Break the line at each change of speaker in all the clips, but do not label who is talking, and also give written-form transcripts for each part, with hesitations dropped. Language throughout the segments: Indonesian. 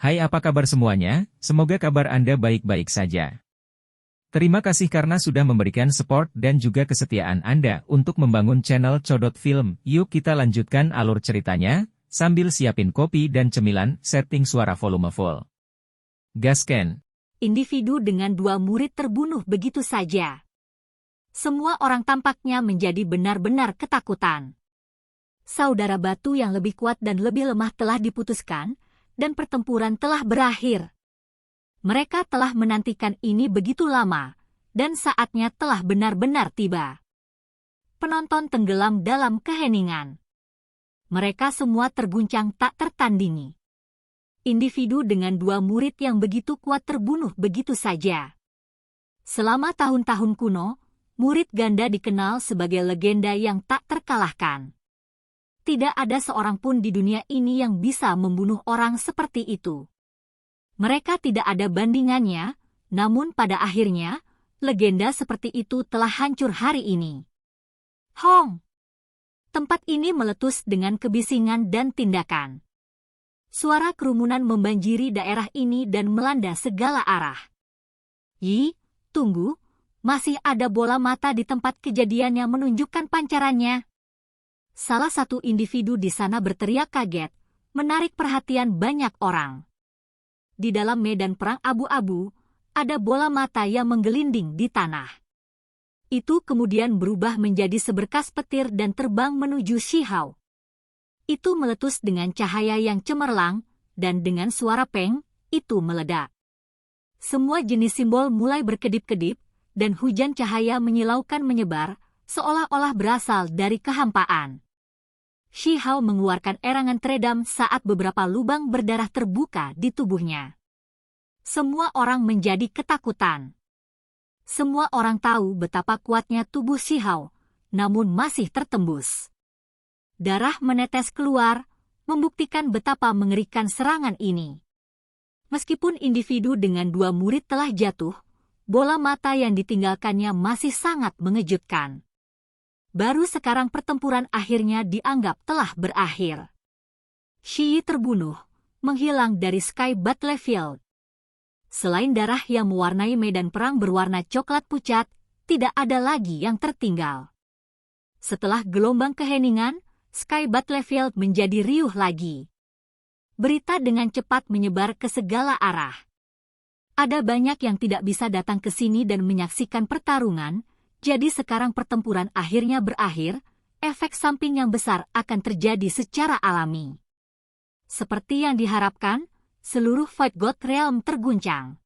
Hai, apa kabar semuanya? Semoga kabar Anda baik-baik saja. Terima kasih karena sudah memberikan support dan juga kesetiaan Anda untuk membangun channel Codot Film. Yuk kita lanjutkan alur ceritanya, sambil siapin kopi dan cemilan, setting suara volume full. Gasken.
Individu dengan 2 murid terbunuh begitu saja. Semua orang tampaknya menjadi benar-benar ketakutan. Saudara batu yang lebih kuat dan lebih lemah telah diputuskan, dan pertempuran telah berakhir. Mereka telah menantikan ini begitu lama, dan saatnya telah benar-benar tiba. Penonton tenggelam dalam keheningan. Mereka semua terguncang tak tertandingi. Individu dengan 2 murid yang begitu kuat terbunuh begitu saja. Selama tahun-tahun kuno, murid ganda dikenal sebagai legenda yang tak terkalahkan. Tidak ada seorang pun di dunia ini yang bisa membunuh orang seperti itu. Mereka tidak ada bandingannya, namun pada akhirnya, legenda seperti itu telah hancur hari ini. Hong! Tempat ini meletus dengan kebisingan dan tindakan. Suara kerumunan membanjiri daerah ini dan melanda segala arah. Yi, tunggu, masih ada bola mata di tempat kejadian yang menunjukkan pancarannya. Salah satu individu di sana berteriak kaget, menarik perhatian banyak orang. Di dalam medan perang abu-abu, ada bola mata yang menggelinding di tanah. Itu kemudian berubah menjadi seberkas petir dan terbang menuju Shihao. Itu meletus dengan cahaya yang cemerlang, dan dengan suara peng, itu meledak. Semua jenis simbol mulai berkedip-kedip, dan hujan cahaya menyilaukan menyebar, seolah-olah berasal dari kehampaan. Shihao mengeluarkan erangan teredam saat beberapa lubang berdarah terbuka di tubuhnya. Semua orang menjadi ketakutan. Semua orang tahu betapa kuatnya tubuh Shihao, namun masih tertembus. Darah menetes keluar, membuktikan betapa mengerikan serangan ini. Meskipun individu dengan 2 murid telah jatuh, bola mata yang ditinggalkannya masih sangat mengejutkan. Baru sekarang pertempuran akhirnya dianggap telah berakhir. Shi Yi terbunuh, menghilang dari Sky Battlefield. Selain darah yang mewarnai medan perang berwarna coklat pucat, tidak ada lagi yang tertinggal. Setelah gelombang keheningan, Sky Battlefield menjadi riuh lagi. Berita dengan cepat menyebar ke segala arah. Ada banyak yang tidak bisa datang ke sini dan menyaksikan pertarungan, jadi sekarang pertempuran akhirnya berakhir, efek samping yang besar akan terjadi secara alami. Seperti yang diharapkan, seluruh Fight God Realm terguncang.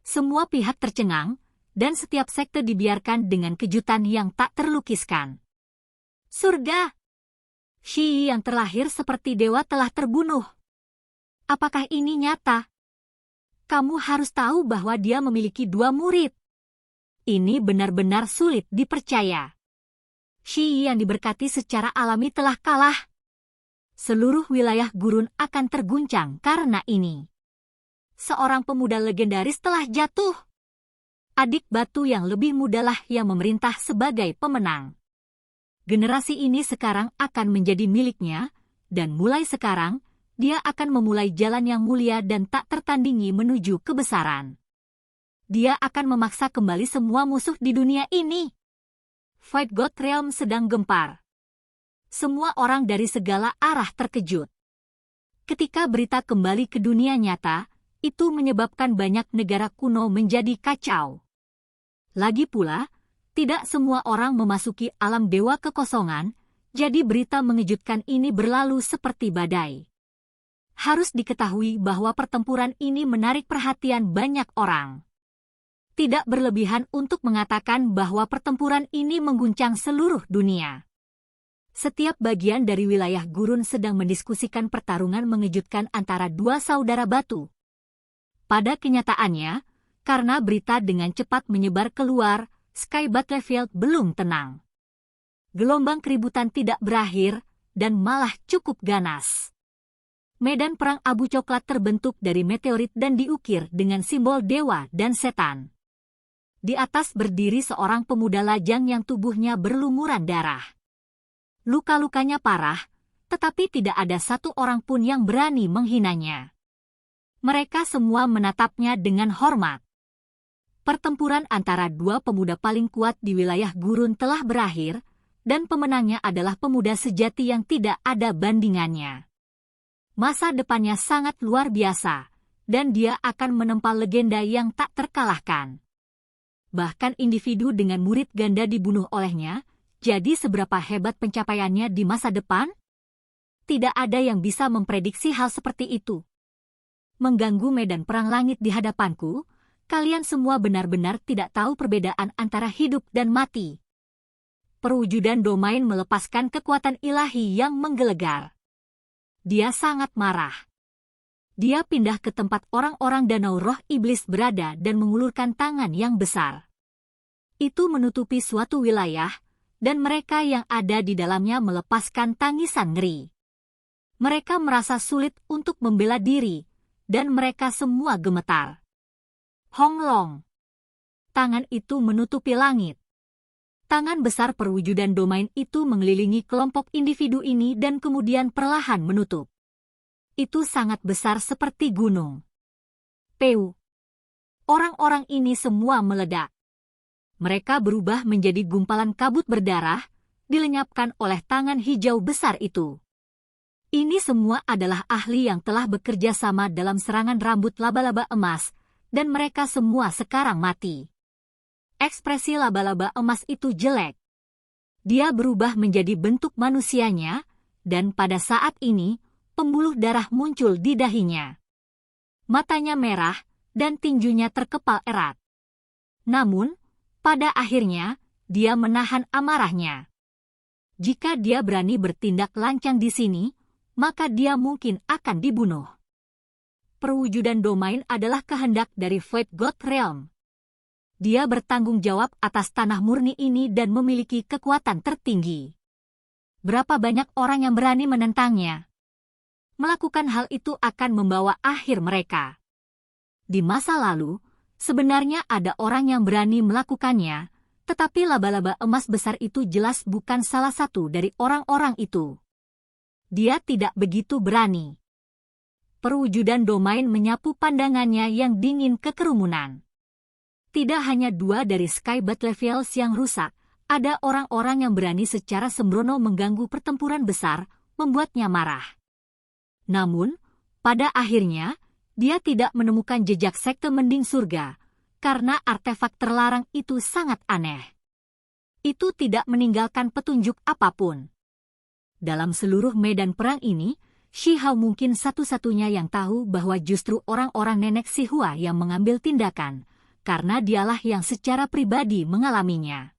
Semua pihak tercengang, dan setiap sekte dibiarkan dengan kejutan yang tak terlukiskan. Surga! Shi Yi yang terlahir seperti dewa telah terbunuh. Apakah ini nyata? Kamu harus tahu bahwa dia memiliki 2 murid. Ini benar-benar sulit dipercaya. Shi Yi yang diberkati secara alami telah kalah. Seluruh wilayah gurun akan terguncang karena ini. Seorang pemuda legendaris telah jatuh. Adik batu yang lebih mudalah yang memerintah sebagai pemenang. Generasi ini sekarang akan menjadi miliknya, dan mulai sekarang, dia akan memulai jalan yang mulia dan tak tertandingi menuju kebesaran. Dia akan memaksa kembali semua musuh di dunia ini. Fight God Realm sedang gempar. Semua orang dari segala arah terkejut. Ketika berita kembali ke dunia nyata, itu menyebabkan banyak negara kuno menjadi kacau. Lagi pula, tidak semua orang memasuki alam dewa kekosongan, jadi berita mengejutkan ini berlalu seperti badai. Harus diketahui bahwa pertempuran ini menarik perhatian banyak orang. Tidak berlebihan untuk mengatakan bahwa pertempuran ini mengguncang seluruh dunia. Setiap bagian dari wilayah gurun sedang mendiskusikan pertarungan mengejutkan antara 2 saudara batu. Pada kenyataannya, karena berita dengan cepat menyebar keluar, Sky Battlefield belum tenang. Gelombang keributan tidak berakhir, dan malah cukup ganas. Medan perang abu coklat terbentuk dari meteorit dan diukir dengan simbol dewa dan setan. Di atas berdiri seorang pemuda lajang yang tubuhnya berlumuran darah. Luka-lukanya parah, tetapi tidak ada satu orang pun yang berani menghinanya. Mereka semua menatapnya dengan hormat. Pertempuran antara dua pemuda paling kuat di wilayah gurun telah berakhir, dan pemenangnya adalah pemuda sejati yang tidak ada bandingannya. Masa depannya sangat luar biasa, dan dia akan menempa legenda yang tak terkalahkan. Bahkan individu dengan murid ganda dibunuh olehnya, jadi seberapa hebat pencapaiannya di masa depan? Tidak ada yang bisa memprediksi hal seperti itu. Mengganggu medan perang langit di hadapanku, kalian semua benar-benar tidak tahu perbedaan antara hidup dan mati. Perwujudan domain melepaskan kekuatan ilahi yang menggelegar. Dia sangat marah. Dia pindah ke tempat orang-orang danau roh iblis berada dan mengulurkan tangan yang besar. Itu menutupi suatu wilayah, dan mereka yang ada di dalamnya melepaskan tangisan ngeri. Mereka merasa sulit untuk membela diri, dan mereka semua gemetar. Honglong. Tangan itu menutupi langit. Tangan besar perwujudan domain itu mengelilingi kelompok individu ini dan kemudian perlahan menutup. Itu sangat besar seperti gunung. Peu. Orang-orang ini semua meledak. Mereka berubah menjadi gumpalan kabut berdarah, dilenyapkan oleh tangan hijau besar itu. Ini semua adalah ahli yang telah bekerja sama dalam serangan rambut laba-laba emas, dan mereka semua sekarang mati. Ekspresi laba-laba emas itu jelek. Dia berubah menjadi bentuk manusianya, dan pada saat ini, pembuluh darah muncul di dahinya. Matanya merah, dan tinjunya terkepal erat. Namun, pada akhirnya, dia menahan amarahnya. Jika dia berani bertindak lancang di sini, maka dia mungkin akan dibunuh. Perwujudan domain adalah kehendak dari Void God Realm. Dia bertanggung jawab atas tanah murni ini dan memiliki kekuatan tertinggi. Berapa banyak orang yang berani menentangnya? Melakukan hal itu akan membawa akhir mereka. Di masa lalu, sebenarnya ada orang yang berani melakukannya, tetapi laba-laba emas besar itu jelas bukan salah satu dari orang-orang itu. Dia tidak begitu berani. Perwujudan domain menyapu pandangannya yang dingin ke kerumunan. Tidak hanya dua dari Sky Battle Levels yang rusak, ada orang-orang yang berani secara sembrono mengganggu pertempuran besar, membuatnya marah. Namun, pada akhirnya, dia tidak menemukan jejak sekte mending surga, karena artefak terlarang itu sangat aneh. Itu tidak meninggalkan petunjuk apapun. Dalam seluruh medan perang ini, Shi Hao mungkin satu-satunya yang tahu bahwa justru orang-orang nenek Sihua yang mengambil tindakan, karena dialah yang secara pribadi mengalaminya.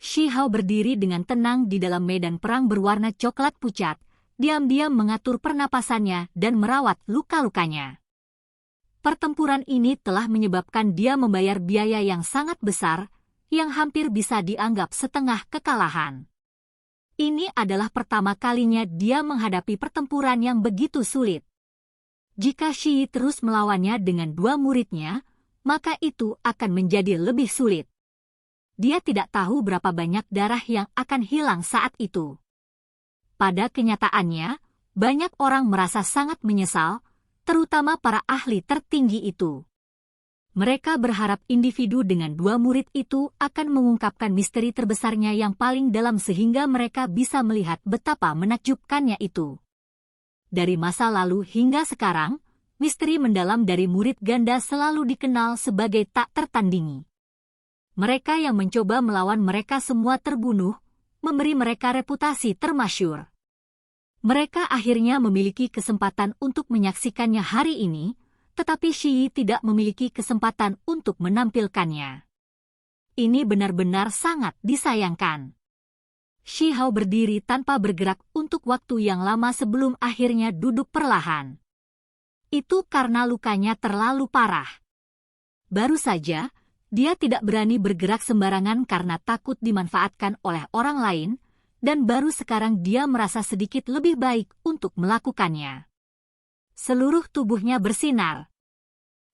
Shi Hao berdiri dengan tenang di dalam medan perang berwarna coklat pucat, diam-diam mengatur pernapasannya dan merawat luka-lukanya. Pertempuran ini telah menyebabkan dia membayar biaya yang sangat besar, yang hampir bisa dianggap setengah kekalahan. Ini adalah pertama kalinya dia menghadapi pertempuran yang begitu sulit. Jika Shi terus melawannya dengan dua muridnya, maka itu akan menjadi lebih sulit. Dia tidak tahu berapa banyak darah yang akan hilang saat itu. Pada kenyataannya, banyak orang merasa sangat menyesal, terutama para ahli tertinggi itu. Mereka berharap individu dengan dua murid itu akan mengungkapkan misteri terbesarnya yang paling dalam sehingga mereka bisa melihat betapa menakjubkannya itu. Dari masa lalu hingga sekarang, misteri mendalam dari murid ganda selalu dikenal sebagai tak tertandingi. Mereka yang mencoba melawan mereka semua terbunuh, memberi mereka reputasi termasyur. Mereka akhirnya memiliki kesempatan untuk menyaksikannya hari ini, tetapi Shi tidak memiliki kesempatan untuk menampilkannya. Ini benar-benar sangat disayangkan. Shi Hao berdiri tanpa bergerak untuk waktu yang lama sebelum akhirnya duduk perlahan. Itu karena lukanya terlalu parah. Baru saja, dia tidak berani bergerak sembarangan karena takut dimanfaatkan oleh orang lain, dan baru sekarang dia merasa sedikit lebih baik untuk melakukannya. Seluruh tubuhnya bersinar.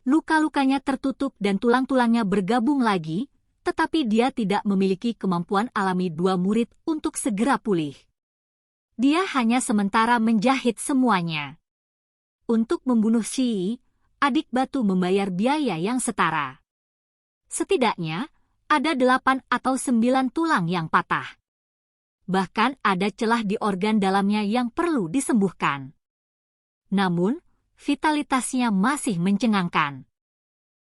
Luka-lukanya tertutup dan tulang-tulangnya bergabung lagi, tetapi dia tidak memiliki kemampuan alami dua murid untuk segera pulih. Dia hanya sementara menjahit semuanya. Untuk membunuh Shi, adik batu membayar biaya yang setara. Setidaknya, ada 8 atau 9 tulang yang patah. Bahkan ada celah di organ dalamnya yang perlu disembuhkan. Namun, vitalitasnya masih mencengangkan.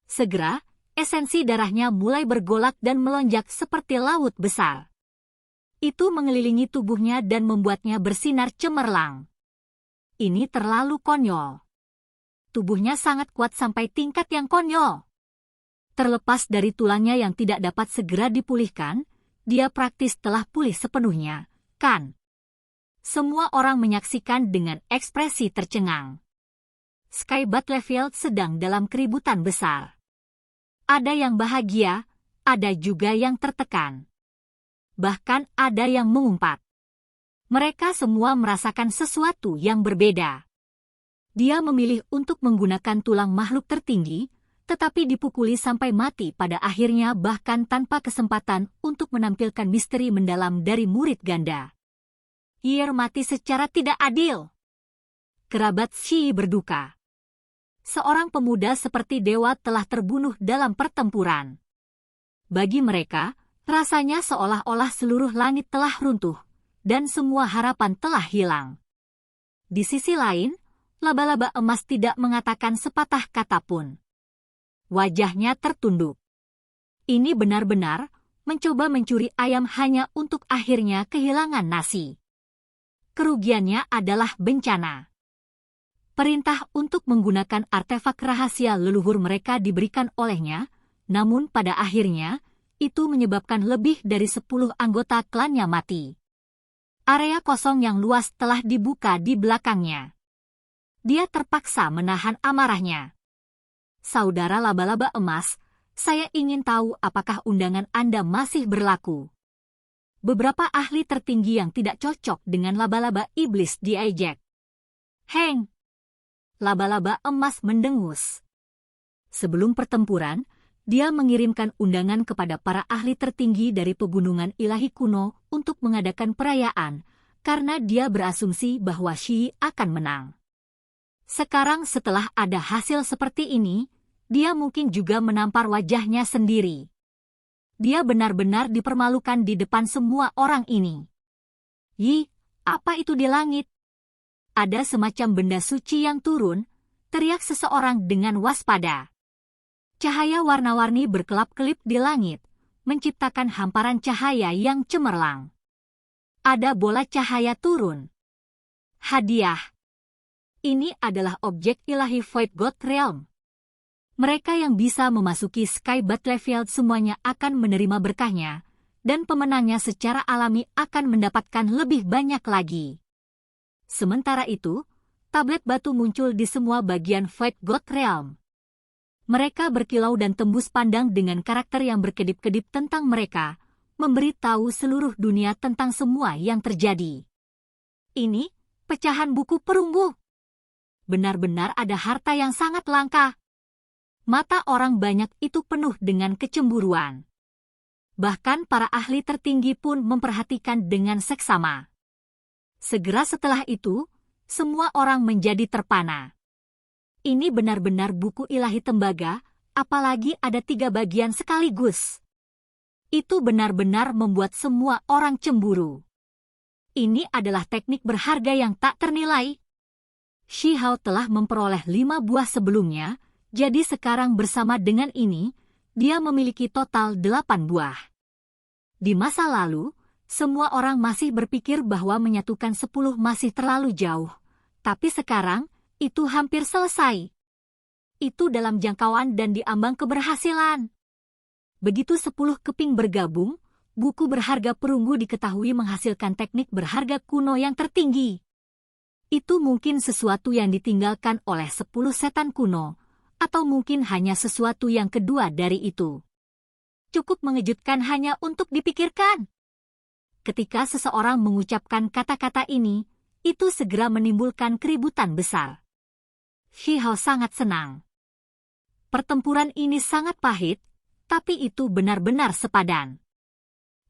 Segera, esensi darahnya mulai bergolak dan melonjak seperti laut besar. Itu mengelilingi tubuhnya dan membuatnya bersinar cemerlang. Ini terlalu konyol. Tubuhnya sangat kuat sampai tingkat yang konyol. Terlepas dari tulangnya yang tidak dapat segera dipulihkan, dia praktis telah pulih sepenuhnya, kan? Semua orang menyaksikan dengan ekspresi tercengang. Sky Battlefield sedang dalam keributan besar. Ada yang bahagia, ada juga yang tertekan. Bahkan ada yang mengumpat. Mereka semua merasakan sesuatu yang berbeda. Dia memilih untuk menggunakan tulang makhluk tertinggi, tetapi dipukuli sampai mati pada akhirnya bahkan tanpa kesempatan untuk menampilkan misteri mendalam dari murid ganda. Year mati secara tidak adil. Kerabat Shi berduka. Seorang pemuda seperti dewa telah terbunuh dalam pertempuran. Bagi mereka, rasanya seolah-olah seluruh langit telah runtuh, dan semua harapan telah hilang. Di sisi lain, laba-laba emas tidak mengatakan sepatah kata pun. Wajahnya tertunduk. Ini benar-benar mencoba mencuri ayam hanya untuk akhirnya kehilangan nasi. Kerugiannya adalah bencana. Perintah untuk menggunakan artefak rahasia leluhur mereka diberikan olehnya, namun pada akhirnya, itu menyebabkan lebih dari 10 anggota klannya mati. Area kosong yang luas telah dibuka di belakangnya. Dia terpaksa menahan amarahnya. Saudara laba-laba emas, saya ingin tahu apakah undangan Anda masih berlaku. Beberapa ahli tertinggi yang tidak cocok dengan laba-laba iblis diejek. Heng! Laba-laba emas mendengus. Sebelum pertempuran, dia mengirimkan undangan kepada para ahli tertinggi dari pegunungan ilahi kuno untuk mengadakan perayaan, karena dia berasumsi bahwa Shi akan menang. Sekarang setelah ada hasil seperti ini, dia mungkin juga menampar wajahnya sendiri. Dia benar-benar dipermalukan di depan semua orang ini. Yi, apa itu di langit? Ada semacam benda suci yang turun, teriak seseorang dengan waspada. Cahaya warna-warni berkelap-kelip di langit, menciptakan hamparan cahaya yang cemerlang. Ada bola cahaya turun. Hadiah. Ini adalah objek ilahi Void God Realm. Mereka yang bisa memasuki Sky Battlefield semuanya akan menerima berkahnya, dan pemenangnya secara alami akan mendapatkan lebih banyak lagi. Sementara itu, tablet batu muncul di semua bagian Void God Realm. Mereka berkilau dan tembus pandang dengan karakter yang berkedip-kedip tentang mereka, memberitahu seluruh dunia tentang semua yang terjadi. Ini, pecahan buku perunggu. Benar-benar ada harta yang sangat langka. Mata orang banyak itu penuh dengan kecemburuan. Bahkan para ahli tertinggi pun memperhatikan dengan seksama. Segera setelah itu, semua orang menjadi terpana. Ini benar-benar buku ilahi tembaga, apalagi ada 3 bagian sekaligus. Itu benar-benar membuat semua orang cemburu. Ini adalah teknik berharga yang tak ternilai. Shi Hao telah memperoleh 5 buah sebelumnya, jadi sekarang bersama dengan ini, dia memiliki total 8 buah. Di masa lalu, semua orang masih berpikir bahwa menyatukan 10 masih terlalu jauh. Tapi sekarang, itu hampir selesai. Itu dalam jangkauan dan diambang keberhasilan. Begitu 10 keping bergabung, buku berharga perunggu diketahui menghasilkan teknik berharga kuno yang tertinggi. Itu mungkin sesuatu yang ditinggalkan oleh 10 setan kuno, atau mungkin hanya sesuatu yang kedua dari itu. Cukup mengejutkan hanya untuk dipikirkan. Ketika seseorang mengucapkan kata-kata ini, itu segera menimbulkan keributan besar. Shi Hao sangat senang. Pertempuran ini sangat pahit, tapi itu benar-benar sepadan.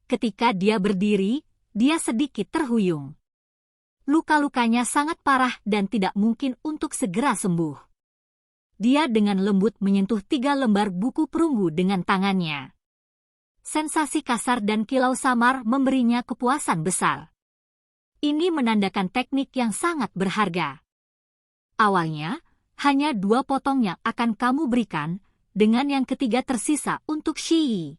Ketika dia berdiri, dia sedikit terhuyung. Luka-lukanya sangat parah dan tidak mungkin untuk segera sembuh. Dia dengan lembut menyentuh 3 lembar buku perunggu dengan tangannya. Sensasi kasar dan kilau samar memberinya kepuasan besar. Ini menandakan teknik yang sangat berharga. Awalnya, hanya 2 potong yang akan kamu berikan, dengan yang ketiga tersisa untuk Shi.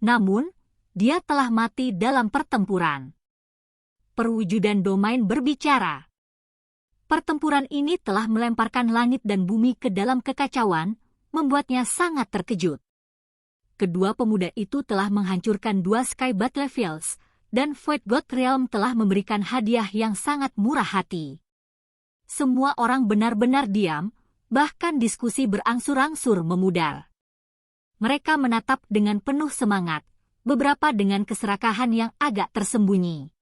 Namun, dia telah mati dalam pertempuran. Perwujudan domain berbicara. Pertempuran ini telah melemparkan langit dan bumi ke dalam kekacauan, membuatnya sangat terkejut. Kedua pemuda itu telah menghancurkan 2 Sky Battlefields, dan Void God Realm telah memberikan hadiah yang sangat murah hati. Semua orang benar-benar diam, bahkan diskusi berangsur-angsur memudar. Mereka menatap dengan penuh semangat, beberapa dengan keserakahan yang agak tersembunyi.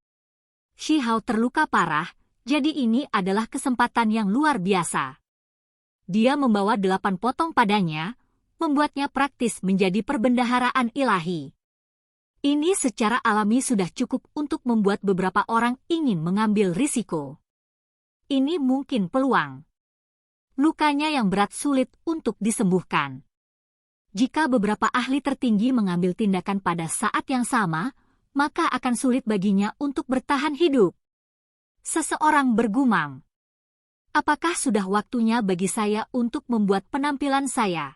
Shi Hao terluka parah, jadi ini adalah kesempatan yang luar biasa. Dia membawa 8 potong padanya, membuatnya praktis menjadi perbendaharaan ilahi. Ini secara alami sudah cukup untuk membuat beberapa orang ingin mengambil risiko. Ini mungkin peluang. Lukanya yang berat sulit untuk disembuhkan. Jika beberapa ahli tertinggi mengambil tindakan pada saat yang sama, maka akan sulit baginya untuk bertahan hidup. Seseorang bergumam. Apakah sudah waktunya bagi saya untuk membuat penampilan saya?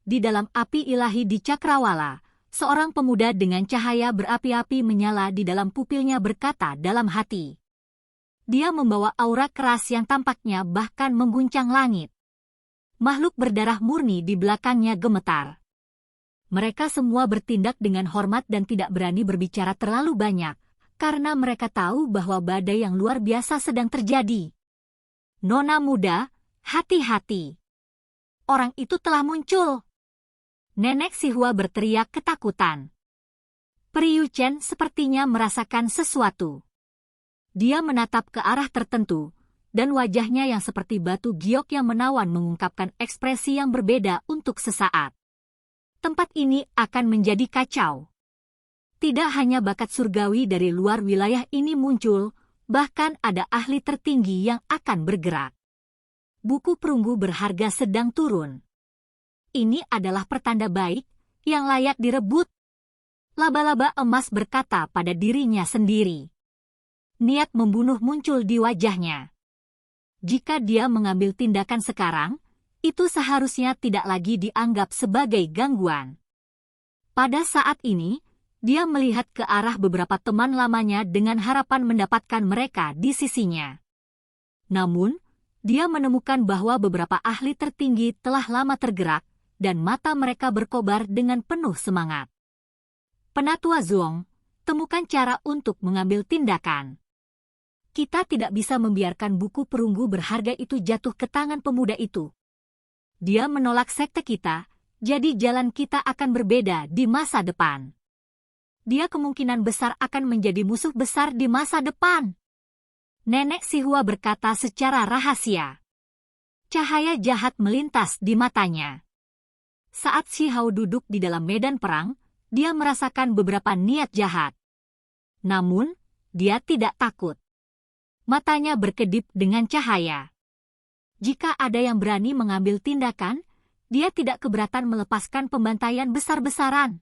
Di dalam api ilahi di Cakrawala, seorang pemuda dengan cahaya berapi-api menyala di dalam pupilnya berkata dalam hati. Dia membawa aura keras yang tampaknya bahkan mengguncang langit. Makhluk berdarah murni di belakangnya gemetar. Mereka semua bertindak dengan hormat dan tidak berani berbicara terlalu banyak, karena mereka tahu bahwa badai yang luar biasa sedang terjadi. Nona muda, hati-hati. Orang itu telah muncul. Nenek Sihua berteriak ketakutan. Priyu Chen sepertinya merasakan sesuatu. Dia menatap ke arah tertentu, dan wajahnya yang seperti batu giok yang menawan mengungkapkan ekspresi yang berbeda untuk sesaat. Tempat ini akan menjadi kacau. Tidak hanya bakat surgawi dari luar wilayah ini muncul, bahkan ada ahli tertinggi yang akan bergerak. Buku perunggu berharga sedang turun. Ini adalah pertanda baik, yang layak direbut. Laba-laba emas berkata pada dirinya sendiri. Niat membunuh muncul di wajahnya. Jika dia mengambil tindakan sekarang, itu seharusnya tidak lagi dianggap sebagai gangguan. Pada saat ini, dia melihat ke arah beberapa teman lamanya dengan harapan mendapatkan mereka di sisinya. Namun, dia menemukan bahwa beberapa ahli tertinggi telah lama tergerak, dan mata mereka berkobar dengan penuh semangat. Penatua Zhuang, temukan cara untuk mengambil tindakan. Kita tidak bisa membiarkan buku perunggu berharga itu jatuh ke tangan pemuda itu. Dia menolak sekte kita, jadi jalan kita akan berbeda di masa depan. Dia kemungkinan besar akan menjadi musuh besar di masa depan. Nenek Sihua berkata secara rahasia. Cahaya jahat melintas di matanya. Saat Shi Hao duduk di dalam medan perang, dia merasakan beberapa niat jahat. Namun, dia tidak takut. Matanya berkedip dengan cahaya. Jika ada yang berani mengambil tindakan, dia tidak keberatan melepaskan pembantaian besar-besaran.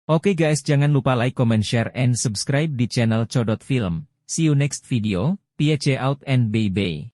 Oke guys, jangan lupa like, comment, share, and subscribe di channel Codot Film. See you next video, peace out and bye-bye.